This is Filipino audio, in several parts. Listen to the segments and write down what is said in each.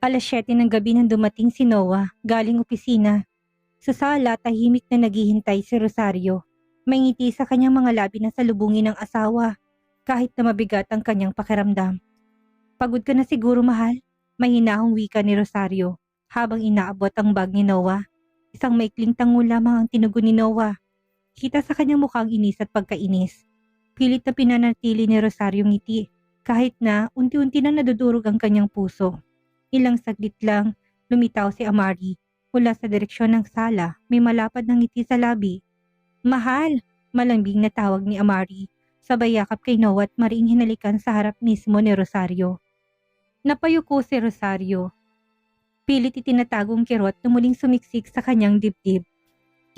7:00 ng gabi nang dumating si Noah galing opisina. Sa sala, tahimik na naghihintay si Rosario. May ngiti sa kanyang mga labi na salubungin ng asawa, kahit na mabigat ang kanyang pakiramdam. "Pagod ka na siguro, mahal?" Mahinahong wika ni Rosario habang inaabot ang bag ni Noah. Isang maikling tango lamang ang tinugon ni Noah. Kita sa kanyang mukhang inis at pagkainis. Pilit na pinanatili ni Rosario ngiti, kahit na unti-unti nang nadudurog ang kanyang puso. Ilang saglit lang, lumitaw si Amari mula sa direksyon ng sala. May malapad na ngiti sa labi. "Mahal!" Malambing na tawag ni Amari, sabay yakap kay Noah at mariing hinalikan sa harap mismo ni Rosario. Napayuko si Rosario. Pilit itinatagong kirot na muling sumiksik sa kanyang dibdib.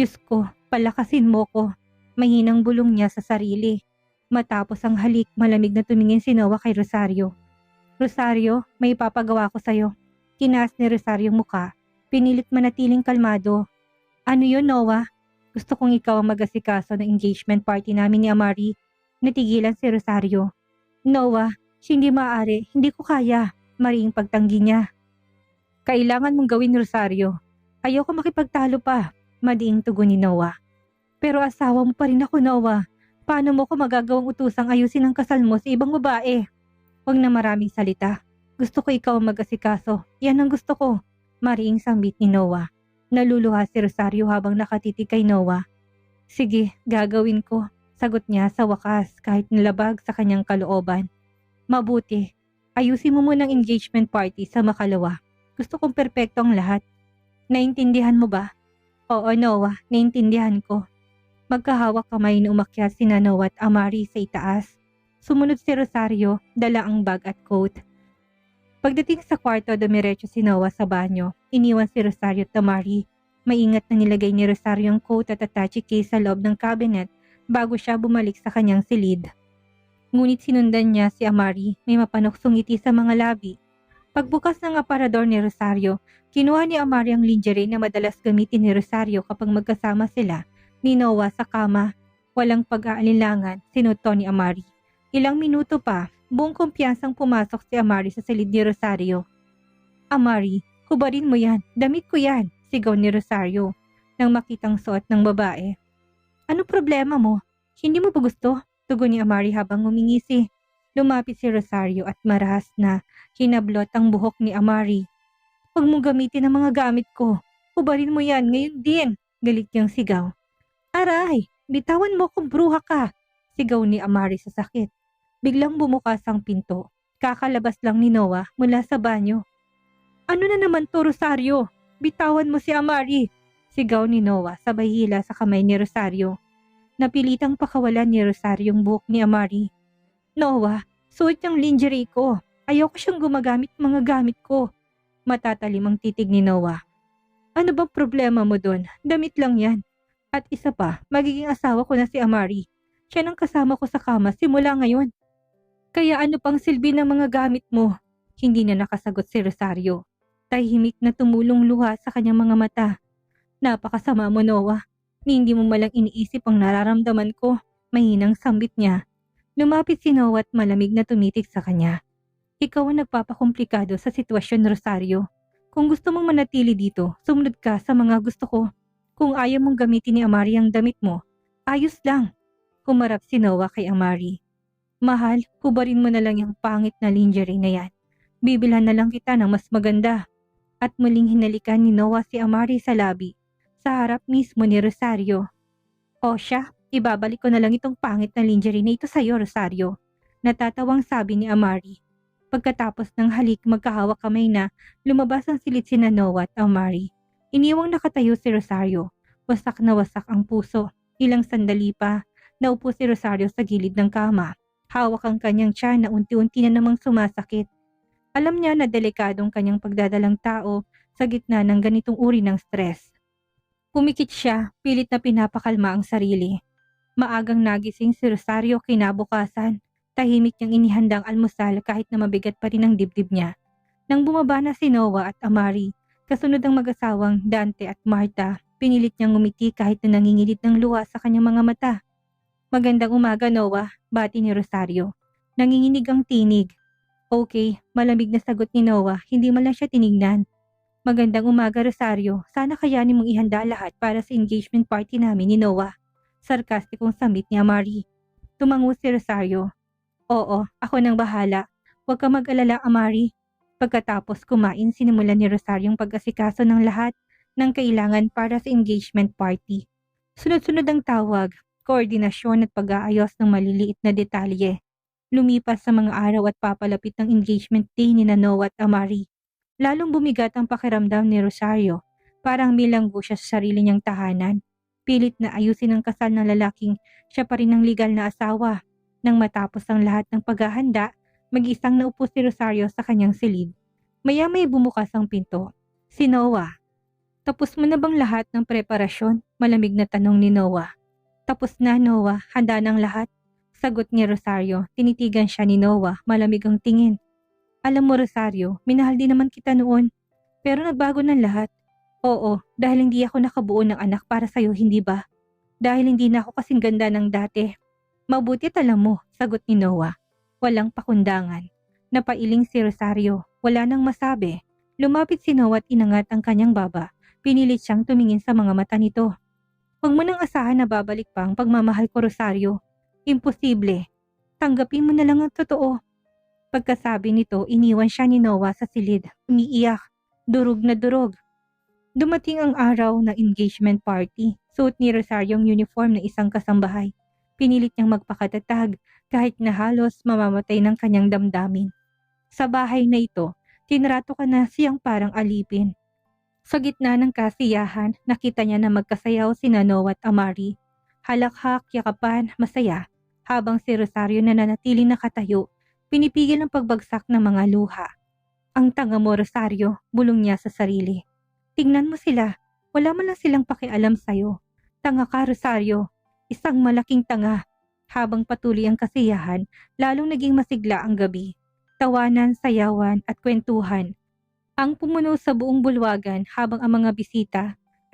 "Diyos ko, palakasin mo ko." Mahinang bulong niya sa sarili. Matapos ang halik, malamig na tumingin si Noah kay Rosario. "Rosario, may ipapagawa ko sa'yo." Kinaas ni Rosario ang muka. Pinilit manatiling kalmado. "Ano yun, Noah?" "Gusto kong ikaw ang mag-asikaso ng engagement party namin ni Amari." Natigilan si Rosario. "Noah, hindi maaari, hindi ko kaya." Mariing pagtanggi niya. "Kailangan mong gawin, Rosario. Ayoko makipagtalo pa." Madiing tugon ni Noah. "Pero asawa mo pa rin ako, Noah. Paano mo ko magagawang utusang ayusin ang kasal mo sa ibang babae?" "Huwag na maraming salita. Gusto ko ikaw ang mag-asikaso. Yan ang gusto ko." Mariing sambit ni Noah. Naluluha si Rosario habang nakatitig kay Noah. "Sige, gagawin ko." Sagot niya sa wakas kahit nalabag sa kanyang kalooban. "Mabuti. Ayusin mo muna ang engagement party sa makalawa. Gusto kong perpekto ang lahat. Naintindihan mo ba?" "Oo, Noah, naintindihan ko." Magkahawak kamay na umakyat sina Noah at Amari sa itaas. Sumunod si Rosario, dala ang bag at coat. Pagdating sa kwarto, dumiretso si Noah sa banyo. Iniwan si Rosario at Amari. Maingat na nilagay ni Rosario ang coat at attache case sa loob ng cabinet bago siya bumalik sa kanyang silid. Ngunit sinundan niya si Amari, may mapanuksong ngiti sa mga labi. Pagbukas ng aparador ni Rosario, kinuha ni Amari ang lingerie na madalas gamitin ni Rosario kapag magkasama sila ni Noah sa kama. Walang pag-aalinlangan, sinuto ni Amari. Ilang minuto pa, buong kumpiyansang pumasok si Amari sa silid ni Rosario. "Amari, hubarin mo yan, damit ko yan," sigaw ni Rosario nang makitang suot ng babae. "Ano problema mo? Hindi mo ba gusto?" Tugon ni Amari habang ngumingisi. Lumapit si Rosario at marahas na hinablot ang buhok ni Amari. "Huwag mong gamitin ang mga gamit ko. Hubarin mo yan ngayon din," galit niyang sigaw. "Aray, bitawan mo kung bruha ka," sigaw ni Amari sa sakit. Biglang bumukas ang pinto. Kakalabas lang ni Noah mula sa banyo. "Ano na naman to, Rosario? Bitawan mo si Amari," sigaw ni Noah sabay hila sa kamay ni Rosario. Napilitang pakawalan ni Rosario ang buhok ni Amari. "Noah, suot niyang lingerie ko. Ayoko siyang gumagamit mga gamit ko." Matatalim ang titig ni Noah. "Ano bang problema mo doon? Damit lang yan. At isa pa, magiging asawa ko na si Amari. Siya nang kasama ko sa kama simula ngayon. Kaya ano pang silbi ng mga gamit mo?" Hindi na nakasagot si Rosario. Tahimik na tumulong luha sa kanyang mga mata. "Napakasama mo, Noah. Hindi mo malang iniisip ang nararamdaman ko." Mahinang sambit niya. Lumapit si Noah at malamig na tumitig sa kanya. "Ikaw ang nagpapakomplikado sa sitwasyon, Rosario. Kung gusto mong manatili dito, sumunod ka sa mga gusto ko. Kung ayaw mong gamitin ni Amari ang damit mo, ayos lang." Humarap si Noah kay Amari. "Mahal, hubarin mo na lang yung pangit na lingerie na yan. Bibilhan na lang kita ng mas maganda." At muling hinalikan ni Noah si Amari sa labi, sa harap mismo ni Rosario. "O siya, ibabalik ko na lang itong pangit na lingerie na ito sa'yo, Rosario." Natatawang sabi ni Amari. Pagkatapos ng halik, magkahawak kamay na lumabas ang silid sina Noah at Amari. Iniwang nakatayo si Rosario. Wasak na wasak ang puso. Ilang sandali pa, naupo si Rosario sa gilid ng kama. Hawak ang kanyang tiyan na unti-unti na namang sumasakit. Alam niya na delikadong kanyang pagdadalang tao sa gitna ng ganitong uri ng stress. Pumikit siya, pilit na pinapakalma ang sarili. Maagang nagising si Rosario kinabukasan. Tahimik niyang inihandang almusal kahit na mabigat pa rin ang dibdib niya. Nang bumaba na si Noah at Amari, kasunod ang mag-asawang Dante at Marta, pinilit niyang ngumiti kahit na nangingilit ng luha sa kanyang mga mata. "Magandang umaga, Noah," bati ni Rosario. Nanginginig ang tinig. Okay, malamig na sagot ni Noah, hindi man lang siya tinignan. Magandang umaga, Rosario. Sana kayanin mong ihanda lahat para sa engagement party namin ni Noah. Sarkastikong sambit ni Amari. Tumango si Rosario. Oo, ako nang bahala. Huwag ka mag-alala, Amari. Pagkatapos kumain, sinimulan ni Rosario ang pag-asikaso ng lahat ng kailangan para sa engagement party. Sunod-sunod ang tawag, koordinasyon at pag-aayos ng maliliit na detalye. Lumipas sa mga araw at papalapit ng engagement day ni Noah at Amari. Lalong bumigat ang pakiramdam ni Rosario. Parang bilanggo siya sa sarili niyang tahanan. Pilit na ayusin ang kasal ng lalaking siya pa rin ang legal na asawa. Nang matapos ang lahat ng paghahanda, mag-isang naupo si Rosario sa kanyang silid. Maya-may bumukas ang pinto. Si Noah. Tapos mo na bang lahat ng preparasyon? Malamig na tanong ni Noah. Tapos na, Noah. Handa ng lahat. Sagot ni Rosario. Tinitigan siya ni Noah. Malamig ang tingin. Alam mo, Rosario, minahal din naman kita noon. Pero nagbago ng lahat. Oo, dahil hindi ako nakabuo ng anak para sa'yo, hindi ba? Dahil hindi na ako kasing ganda ng dati. Mabuti't alam mo, sagot ni Noah. Walang pakundangan. Napailing si Rosario. Wala nang masabi. Lumapit si Noah at inangat ang kanyang baba. Pinilit siyang tumingin sa mga mata nito. Huwag mo nang asahan na babalik pa ang pagmamahal ko, Rosario. Imposible. Tanggapin mo na lang ang totoo. Pagkasabi nito, iniwan siya ni Noah sa silid. Umiiyak. Durog na durog. Dumating ang araw ng engagement party. Suot ni Rosario ang uniform ng isang kasambahay. Pinilit niyang magpakatatag kahit na halos mamamatay ng kanyang damdamin. Sa bahay na ito, tinrato ka na siyang parang alipin. Sa gitna ng kasiyahan, nakita niya na magkasayaw si Noah at Amari. Halakhak, yakapan, masaya. Habang si Rosario nananatiling nakatayo, pinipigil ang pagbagsak ng mga luha. Ang tanga mo, Rosario, bulong niya sa sarili. Tingnan mo sila, wala man lang silang pakialam sa'yo. Tanga ka, Rosario, isang malaking tanga. Habang patuloy ang kasiyahan, lalong naging masigla ang gabi. Tawanan, sayawan at kwentuhan. Ang pumuno sa buong bulwagan habang ang mga bisita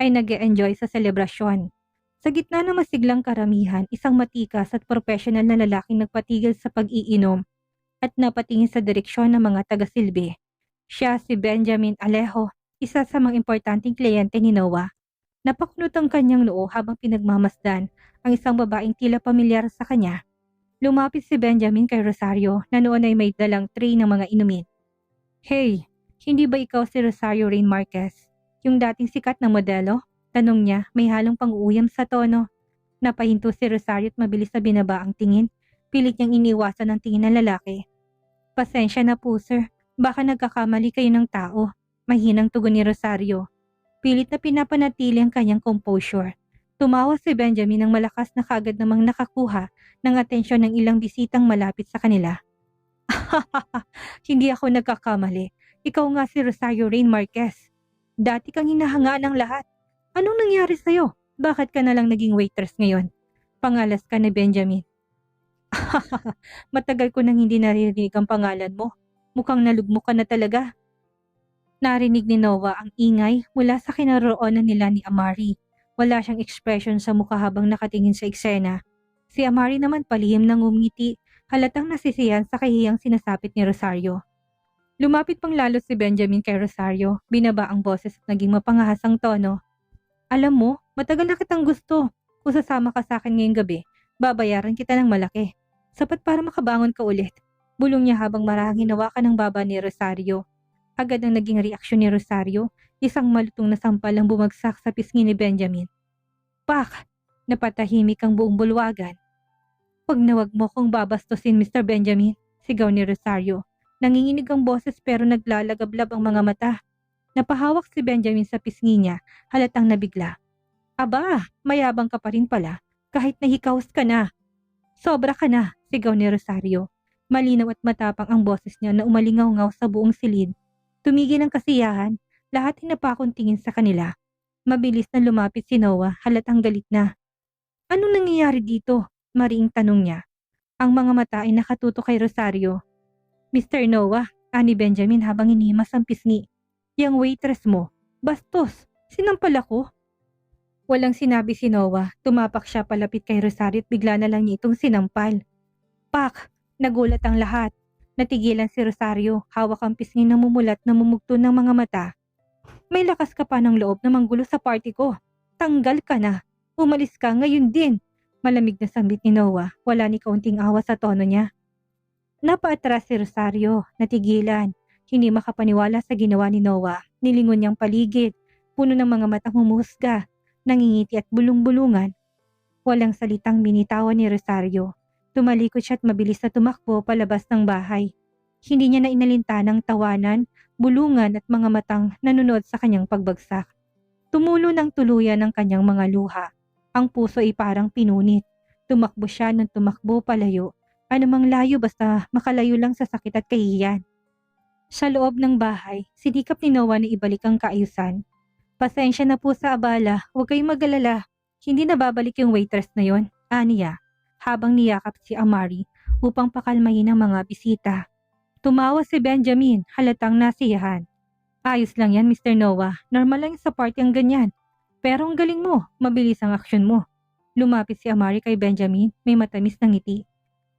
ay nag-e-enjoy sa selebrasyon. Sa gitna ng masiglang karamihan, isang matikas at profesional na lalaking nagpatigil sa pag-iinom at napatingin sa direksyon ng mga taga-silbi. Siya si Benjamin Alejo, isa sa mga importanteng kliyente ni Noah. Napakunot ang kanyang noo habang pinagmamasdan ang isang babaeng tila pamilyar sa kanya. Lumapit si Benjamin kay Rosario na noon ay may dalang tray ng mga inumin. Hey, hindi ba ikaw si Rosario Rain Marquez? Yung dating sikat na modelo? Tanong niya, may halong pang-uuyam sa tono. Napahinto si Rosario at mabilis na binaba ang tingin. Pilit niyang iniwasan ang tingin ng lalaki. Pasensya na po, sir. Baka nagkakamali kayo ng tao. Mahinang tugon ni Rosario. Pilit na pinapanatili ang kanyang composure. Tumawa si Benjamin ng malakas na kagad namang nakakuha ng atensyon ng ilang bisitang malapit sa kanila. Hindi ako nagkakamali. Ikaw nga si Rosario Rain Marquez. Dati kang hinahangaan ng lahat. Anong nangyari sa'yo? Bakit ka na lang naging waitress ngayon? Pangalas ka ni Benjamin. Matagal ko nang hindi naririnig ang pangalan mo. Mukhang nalugmok ka na talaga. Narinig ni Noah ang ingay mula sa kinaroroonan nila ni Amari. Wala siyang ekspresyon sa mukha habang nakatingin sa eksena. Si Amari naman palihim nang ngumiti, halatang nasisiyan sa kahiyang sinasapit ni Rosario. Lumapit pang lalo si Benjamin kay Rosario, binaba ang boses at naging mapangahasang tono. Alam mo, matagal na kitang gusto. Kung sasama ka sa akin ngayong gabi, babayaran kita ng malaki. Sapat para makabangon ka ulit. Bulong niya habang marahang hinawakan ng baba ni Rosario. Agad ang naging reaksyon ni Rosario, isang malutong na sampal ang bumagsak sa pisngi ni Benjamin. Pak! Napatahimik ang buong bulwagan. Wag na wag mo kong babastusin, Mr. Benjamin, sigaw ni Rosario. Nanginginig ang boses pero naglalagablab ang mga mata. Napahawak si Benjamin sa pisngi niya, halatang nabigla. Aba, mayabang ka pa rin pala, kahit nahikaos ka na. Sobra ka na, sigaw ni Rosario. Malinaw at matapang ang boses niya na umalingaw-ngaw sa buong silid. Tumigil ang kasiyahan, lahat hinapakong tingin sa kanila. Mabilis na lumapit si Noah, halatang galit na. Anong nangyayari dito? Mariing tanong niya. Ang mga mata ay nakatuto kay Rosario. Mr. Noah, ani Benjamin habang inihimas ang pisngi. Yang waitress mo, bastos, sinampal ako. Walang sinabi si Noah, tumapak siya palapit kay Rosario at bigla na lang niya itong sinampal. Pak! Nagulat ang lahat. Natigilan si Rosario, hawak ang pisngi na mumulat na mumugto ng mga mata. May lakas ka pa ng loob na manggulo sa party ko. Tanggal ka na. Umalis ka ngayon din. Malamig na sambit ni Noah, wala ni kaunting awa sa tono niya. Napaatras si Rosario, natigilan. Hindi makapaniwala sa ginawa ni Noah. Nilingon niyang paligid, puno ng mga matang humuhusga, nangingiti at bulong-bulungan. Walang salitang binitawan ni Rosario. Tumalikod siya at mabilis na tumakbo palabas ng bahay. Hindi niya na inalinta ng tawanan, bulungan at mga matang nanonood sa kanyang pagbagsak. Tumulo ng tuluyan ang kanyang mga luha. Ang puso ay parang pinunit. Tumakbo siya ng tumakbo palayo. Anumang layo basta makalayo lang sa sakit at kahihiyan. Sa loob ng bahay, sinikap ni Noah na ibalik ang kaayusan. Pasensya na po sa abala, huwag kayong mag-alala. Hindi na babalik yung waitress na yon, aniya, habang niyakap si Amari upang pakalmahin ang mga bisita. Tumawa si Benjamin, halatang nasiyahan. Ayos lang yan, Mr. Noah. Normal lang sa party ang ganyan. Pero ang galing mo, mabilis ang aksyon mo. Lumapit si Amari kay Benjamin, may matamis na ngiti.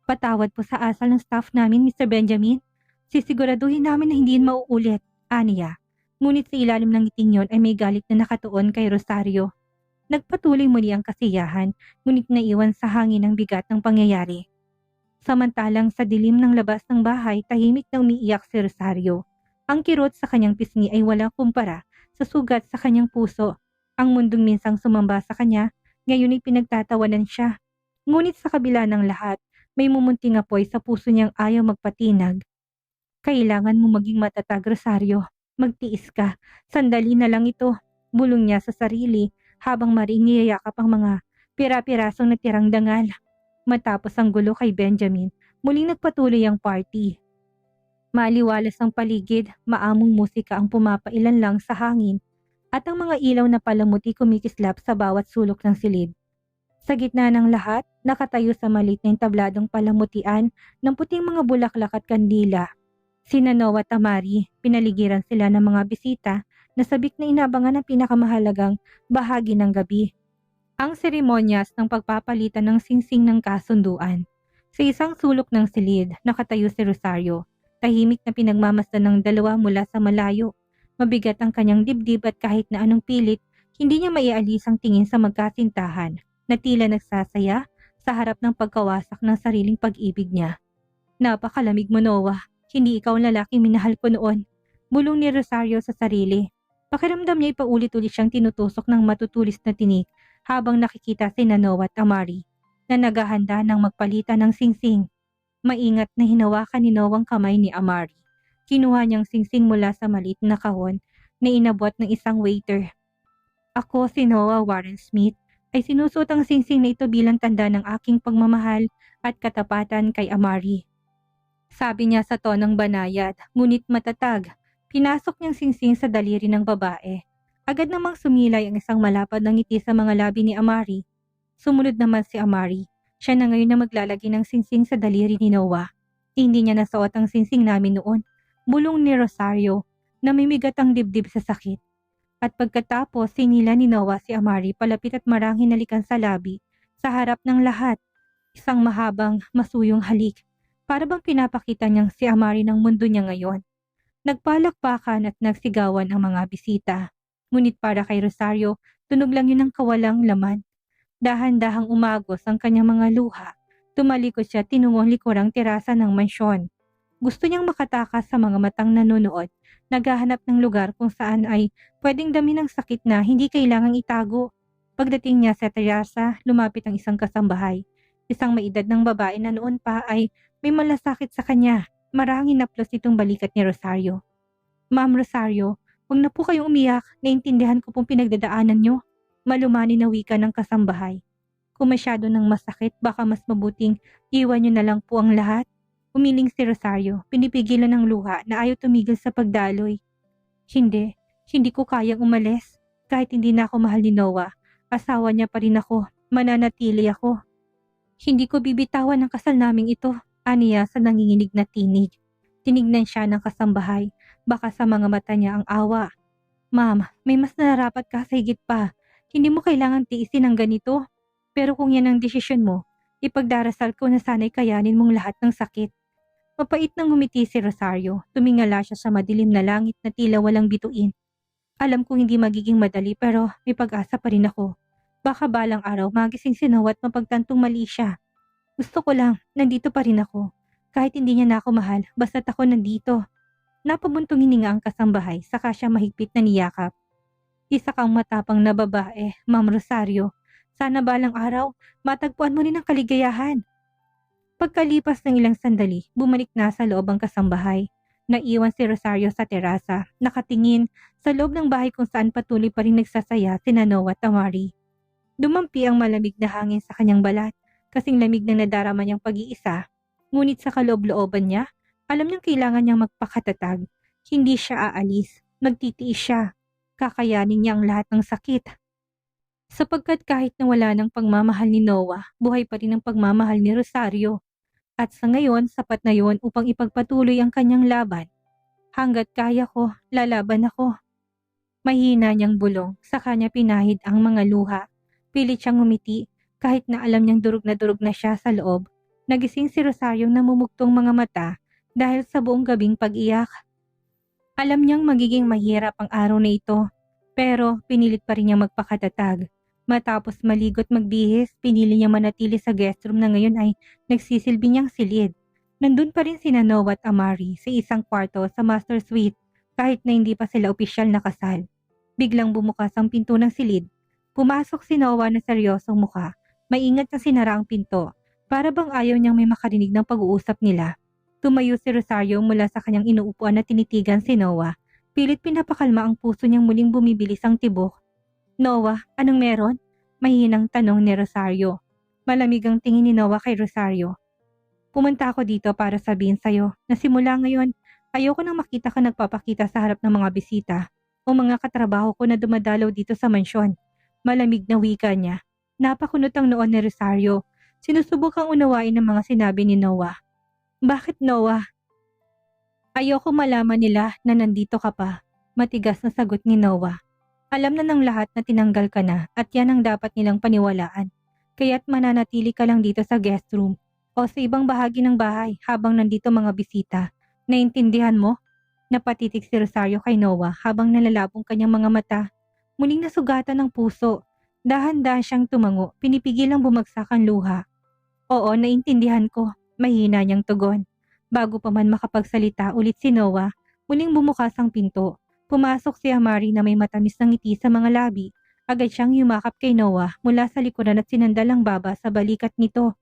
Patawad po sa asal ng staff namin, Mr. Benjamin. Sisiguraduhin namin na hindi yun mauulit, aniya. Ngunit sa ilalim ng ngiting yon ay may galit na nakatuon kay Rosario. Nagpatuloy muli ang kasiyahan, ngunit naiwan sa hangin ang bigat ng pangyayari. Samantalang sa dilim ng labas ng bahay, tahimik na umiiyak si Rosario. Ang kirot sa kanyang pisngi ay walang kumpara sa sugat sa kanyang puso. Ang mundong minsang sumamba sa kanya, ngayon ay pinagtatawanan siya. Ngunit sa kabila ng lahat, may mumunting apoy sa puso niyang ayaw magpatinag. Kailangan mo maging matatag, Rosario. Magtiis ka. Sandali na lang ito. Bulong niya sa sarili habang maring niyayakap ang mga pira-pirasong natirang dangal. Matapos ang gulo kay Benjamin, muling nagpatuloy ang party. Maaliwalas ang paligid, maamong musika ang pumapailan lang sa hangin at ang mga ilaw na palamuti kumikislap sa bawat sulok ng silid. Sa gitna ng lahat, nakatayo sa maliit na tabladong palamutian ng puting mga bulaklak at kandila. Sina Noah at Amari, pinaligiran sila ng mga bisita na sabik na inabangan ang pinakamahalagang bahagi ng gabi. Ang seremonyas ng pagpapalitan ng singsing ng kasunduan. Sa isang sulok ng silid, nakatayo si Rosario. Tahimik na pinagmamasdan ng dalawa mula sa malayo. Mabigat ang kanyang dibdib at kahit na anong pilit, hindi niya maialis ang tingin sa magkasintahan na tila nagsasaya sa harap ng pagkawasak ng sariling pag-ibig niya. Napakalamig mo, Noah. Hindi ikaw ang lalaking minahal ko noon. Bulong ni Rosario sa sarili. Pakiramdam niya ay paulit-ulit siyang tinutusok ng matutulis na tinik habang nakikita si Noah at Amari na naghahanda ng magpalitan ng singsing. Maingat na hinawakan ni Noah ang kamay ni Amari. Kinuha niyang singsing mula sa maliit na kahon na inabot ng isang waiter. Ako, si Noah Warren Smith, ay sinusuot ang singsing na ito bilang tanda ng aking pagmamahal at katapatan kay Amari. Sabi niya sa tonong banayad, ngunit matatag. Pinasok niyang singsing sa daliri ng babae. Agad namang sumilay ang isang malapad na ngiti sa mga labi ni Amari. Sumunod naman si Amari. Siya na ngayon na maglalagay ng singsing sa daliri ni Noah. Hindi niya nasuot ang singsing namin noon. Bulong ni Rosario, namimigat ang dibdib sa sakit. At pagkatapos, sinila ni Noah si Amari palapit at marang hinalikan sa labi, sa harap ng lahat. Isang mahabang, masuyong halik. Para bang pinapakita niyang si Amari ng mundo niya ngayon. Nagpalakpakan at nagsigawan ang mga bisita. Ngunit para kay Rosario, tunog lang yun ng kawalang laman. Dahan-dahang umagos ang kanyang mga luha. Tumalikod siya tinungong likurang terasa ng mansyon. Gusto niyang makatakas sa mga matang nanonood, naghahanap ng lugar kung saan ay pwedeng dami ng sakit na hindi kailangang itago. Pagdating niya sa terasa, lumapit ang isang kasambahay. Isang maedad ng babae na noon pa ay may malasakit sa kanya. Marangin naplos itong balikat ni Rosario. Ma'am Rosario, huwag na po kayong umiyak, naintindihan ko pong pinagdadaanan niyo. Malumani na wika ng kasambahay. Kung masyado ng masakit, baka mas mabuting iwan niyo na lang po ang lahat. Umiling si Rosario, pinipigilan ng luha na ayaw tumigil sa pagdaloy. Hindi ko kayang umalis. Kahit hindi na ako mahal ni Noah, asawa niya pa rin ako, mananatili ako. Hindi ko bibitawan ang kasal naming ito, aniya sa nanginginig na tinig. Tinignan siya ng kasambahay, baka sa mga mata niya ang awa. Ma'am, may mas nararapat ka sa higit pa. Hindi mo kailangan tiisin ang ganito. Pero kung yan ang desisyon mo, ipagdarasal ko na sana'y kayanin mong lahat ng sakit. Mapait nang ngumiti si Rosario. Tumingala siya sa madilim na langit na tila walang bituin. Alam kong hindi magiging madali pero may pag-asa pa rin ako. Baka balang araw magising si Noah at mapagtantong mali siya. Gusto ko lang, nandito pa rin ako. Kahit hindi niya na ako mahal, basta't ako nandito. Napabuntong hininga ang kasambahay, saka siya mahigpit na niyakap. Isa kang matapang na babae, Ma'am Rosario. Sana balang araw, matagpuan mo rin ang kaligayahan. Pagkalipas ng ilang sandali, bumalik na sa loob ang kasambahay. Naiwan si Rosario sa terasa, nakatingin sa loob ng bahay kung saan patuloy pa rin nagsasaya sina Noah at Amari. Dumampi ang malamig na hangin sa kanyang balat, kasing lamig ng nadarama niyang pag-iisa. Ngunit sa kaloob-looban niya, alam niyang kailangan niyang magpakatatag. Hindi siya aalis, magtitiis siya. Kakayanin niya ang lahat ng sakit. Sapagkat kahit na wala ng pagmamahal ni Noah, buhay pa rin ang pagmamahal ni Rosario. At sa ngayon, sapat na yon upang ipagpatuloy ang kanyang laban. Hanggat kaya ko, lalaban ako. Mahina niyang bulong, sa kanya pinahid ang mga luha. Pilit siyang ngumiti, kahit na alam niyang durog na siya sa loob. Nagising si Rosario namumugtong mga mata dahil sa buong gabing pag-iyak. Alam niyang magiging mahirap ang araw na ito, pero pinilit pa rin niyang magpakatatag. Matapos maligot magbihis, pinili niya manatili sa guest room na ngayon ay nagsisilbi niyang silid. Nandun pa rin sina Noah at Amari sa isang kwarto sa master suite kahit na hindi pa sila opisyal na kasal. Biglang bumukas ang pinto ng silid. Pumasok si Noah na seryosong muka. Maingat na sinara ang pinto. Para bang ayaw niyang may makarinig ng pag-uusap nila. Tumayo si Rosario mula sa kanyang inuupuan na tinitigan si Noah. Pilit pinapakalma ang puso niyang muling bumibilis ang tibok. Noah, anong meron? Mahinang tanong ni Rosario. Malamig ang tingin ni Noah kay Rosario. Pumunta ako dito para sabihin sa'yo na simula ngayon, ayoko nang makita ka nagpapakita sa harap ng mga bisita o mga katrabaho ko na dumadalaw dito sa mansyon. Malamig na wika niya. Napakunot ang noon ni Rosario. Sinusubukang unawain ang mga sinabi ni Noah. Bakit Noah? Ayoko malaman nila na nandito ka pa. Matigas na sagot ni Noah. Alam na ng lahat na tinanggal ka na at yan ang dapat nilang paniwalaan. Kaya't mananatili ka lang dito sa guest room o sa ibang bahagi ng bahay habang nandito mga bisita. Naintindihan mo? Napatitig si Rosario kay Noah habang nalalabong kanyang mga mata. Muling nasugatan ng puso. Dahan-dahan siyang tumango, pinipigil ang bumagsak ang luha. Oo, naintindihan ko. Mahina niyang tugon. Bago pa man makapagsalita ulit si Noah, muling bumukas ang pinto. Pumasok si Amari na may matamis na ngiti sa mga labi. Agad siyang yumakap kay Noah mula sa likuran at sinandal ang baba sa balikat nito.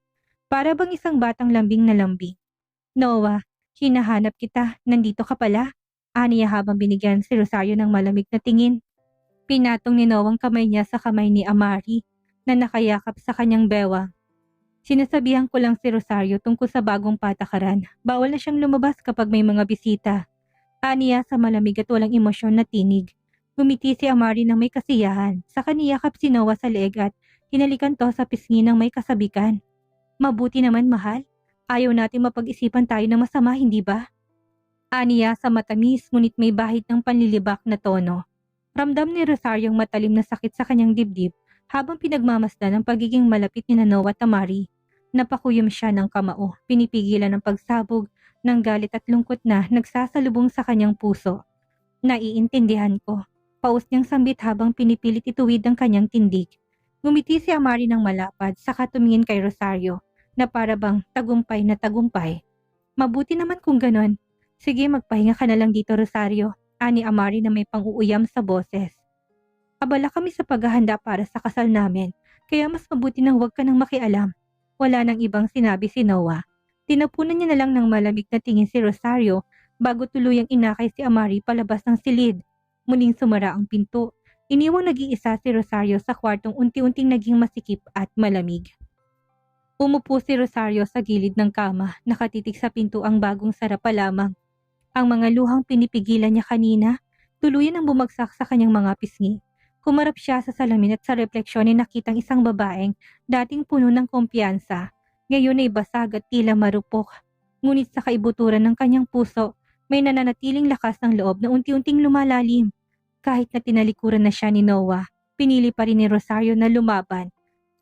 Para bang isang batang lambing na lambing. Noah, hinahanap kita, nandito ka pala. Aniya habang binigyan si Rosario ng malamig na tingin. Pinatong ni Noah ang kamay niya sa kamay ni Amari na nakayakap sa kanyang bewang. Sinasabihan ko lang si Rosario tungkol sa bagong patakaran. Bawal na siyang lumabas kapag may mga bisita. Aniya sa malamig at walang emosyon na tinig. Gumiti si Amari ng may kasiyahan. Sa kaniyakap si Noah sa leeg at hinalikan to sa pisngi ng may kasabikan. Mabuti naman mahal. Ayaw natin mapag-isipan tayo ng masama, hindi ba? Aniya sa matamis ngunit may bahid ng panlilibak na tono. Ramdam ni Rosario ang matalim na sakit sa kanyang dibdib habang pinagmamasdan ang pagiging malapit ni Noah at Amari. Napakuyom siya ng kamao, pinipigilan ang pagsabog ng galit at lungkot na nagsasalubong sa kanyang puso. Naiintindihan ko. Paus niyang sambit habang pinipilit ituwid ang kanyang tindig. Ngumiti si Amari ng malapad saka tumingin kay Rosario na para bang tagumpay na tagumpay. Mabuti naman kung ganon. Sige, magpahinga ka na lang dito Rosario, ani Amari na may pang-uuyam sa boses. Abala kami sa paghahanda para sa kasal namin, kaya mas mabuti nang huwag ka nang makialam. Wala nang ibang sinabi si Noah. Tinapunan niya na lang ng malamig na tingin si Rosario bago tuluyang inakay si Amari palabas ng silid. Muling sumara ang pinto. Iniwang nag-iisa si Rosario sa kwartong unti-unting naging masikip at malamig. Umupo si Rosario sa gilid ng kama, nakatitig sa pinto ang bagong sara pa lamang. Ang mga luhang pinipigilan niya kanina, tuluyan ang bumagsak sa kanyang mga pisngi. Kumarap siya sa salamin at sa refleksyon ay nakitang isang babaeng dating puno ng kumpiyansa. Ngayon ay basag at tila marupok. Ngunit sa kaibuturan ng kanyang puso, may nananatiling lakas ng loob na unti-unting lumalalim. Kahit na tinalikuran na siya ni Noah, pinili pa rin ni Rosario na lumaban.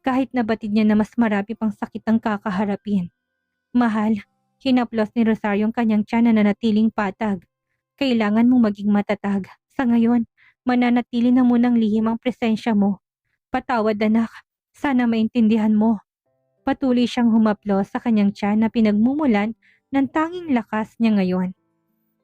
Kahit nabatid niya na mas marami pang sakit ang kakaharapin. Mahal, Hinaplos ni Rosario ang kanyang tiyan na nanatiling patag. Kailangan mong maging matatag. Sa ngayon, mananatili na munang lihim ang presensya mo. Patawad anak, sana maintindihan mo. Patuloy siyang humaplos sa kanyang tiyan na pinagmumulan ng tanging lakas niya ngayon.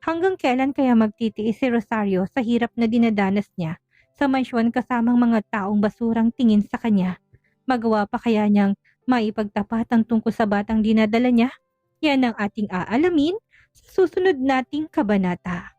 Hanggang kailan kaya magtitiis si Rosario sa hirap na dinadanas niya sa mansyon kasamang mga taong basurang tingin sa kanya? Magawa pa kaya niyang maipagtapat ang tungkol sa batang dinadala niya? Yan ang ating aalamin sa susunod nating kabanata.